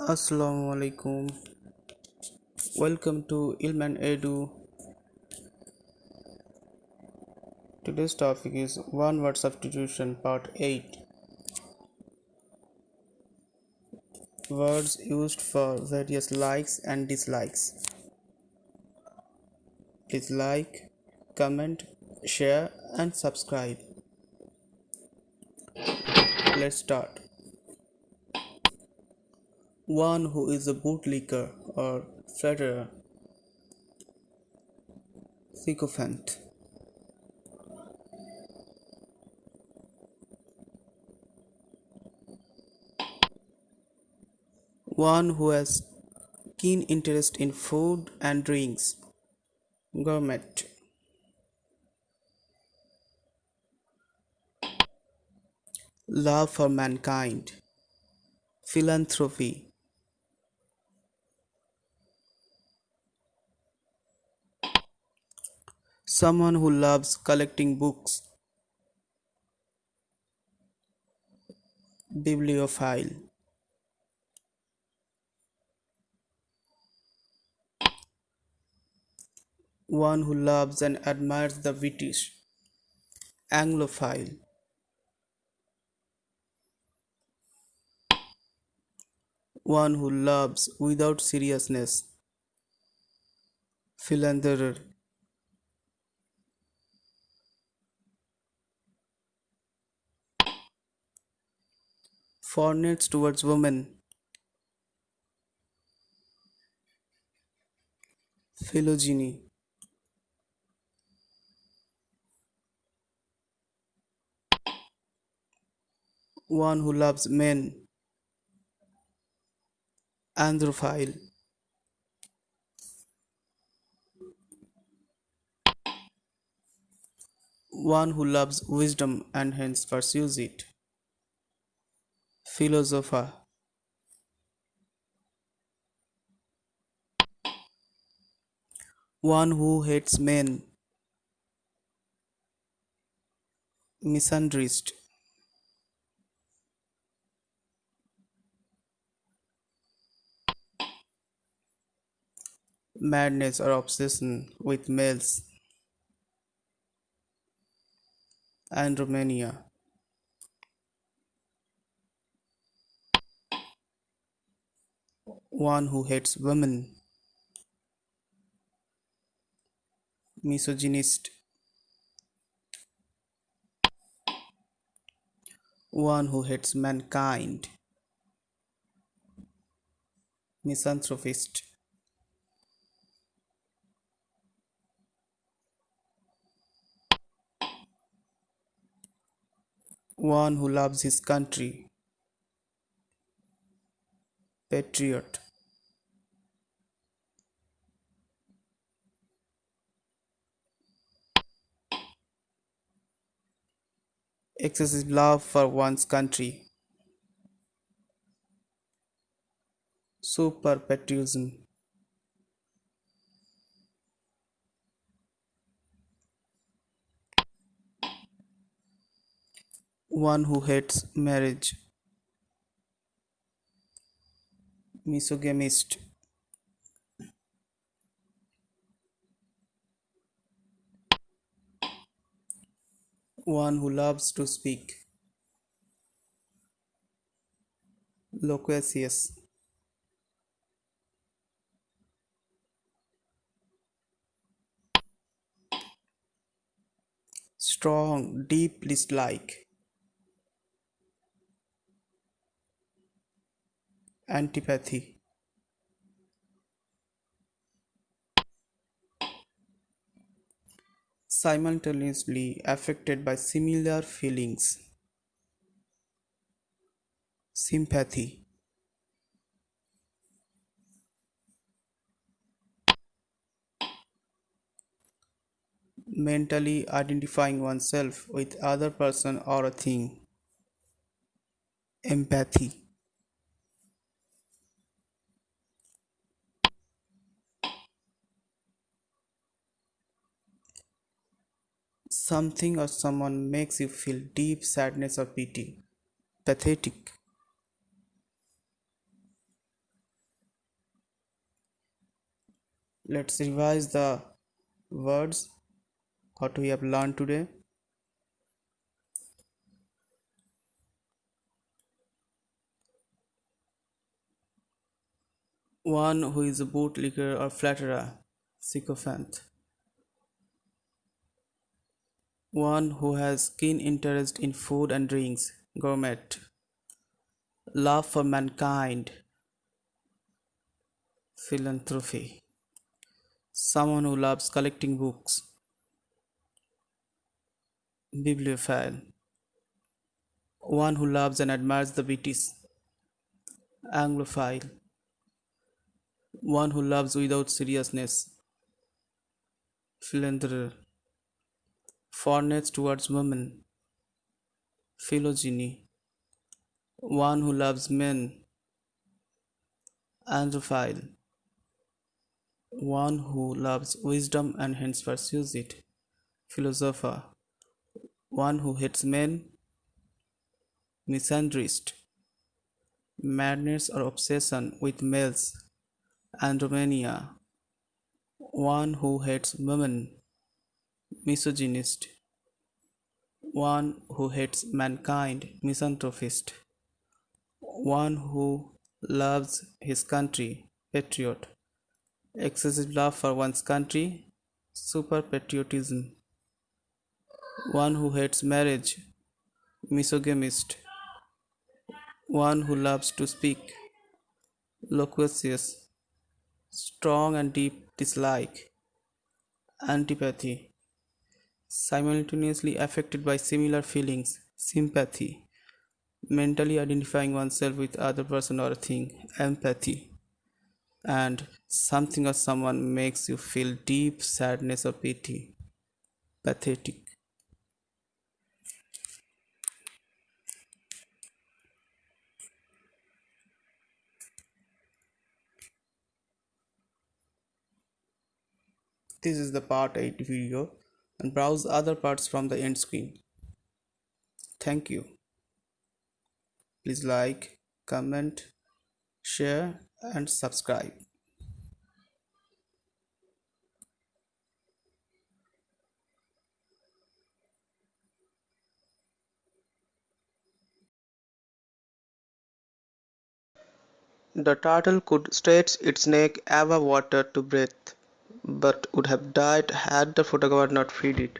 Assalamu alaikum. Welcome to Ilman Edu. Today's topic is one word substitution part 8. Words used for various likes and dislikes. Please like, comment, share and subscribe. Let's start. One who is a bootlicker or flatterer, sycophant. One who has keen interest in food and drinks, gourmet. Love for mankind, philanthropy. Someone who loves collecting books, bibliophile. One who loves and admires the British, Anglophile. One who loves without seriousness, philanderer. Fondness towards women, phylogeny. One who loves men, androphile. One who loves wisdom and hence pursues it, philosopher. One who hates men, misandrist. Madness or obsession with males, andromania. One who hates women, misogynist. One who hates mankind, misanthropist. One who loves his country, patriot. Excessive love for one's country, super patriotism. One who hates marriage, misogynist. One who loves to speak, loquacious. Strong, deep dislike, antipathy. Simultaneously affected by similar feelings, sympathy. Mentally identifying oneself with other person or a thing, empathy. Something or someone makes you feel deep sadness or pity, pathetic. Let's revise the words what we have learned today. One who is a bootlicker or flatterer, sycophant. One who has keen interest in food and drinks, gourmet. Love for mankind, philanthropy. Someone who loves collecting books, bibliophile. One who loves and admires the British, anglophile. One who loves without seriousness, philanderer. Fondness towards women, phylogeny. One who loves men, androphile. One who loves wisdom and hence pursues it, philosopher. One who hates men, misandrist. Madness or obsession with males, andromania. One who hates women, misogynist. One who hates mankind, misanthropist. One who loves his country, patriot. Excessive love for one's country, super patriotism. One who hates marriage, misogamist. One who loves to speak, loquacious. Strong and deep dislike, antipathy. Simultaneously affected by similar feelings, sympathy. Mentally identifying oneself with other person or thing, empathy. And something or someone makes you feel deep sadness or pity, pathetic. This is the part 8 video, and browse other parts from the end screen. Thank you. Please like, comment, share and subscribe. The turtle could stretch its neck above water to breathe, but would have died had the photographer not freed it.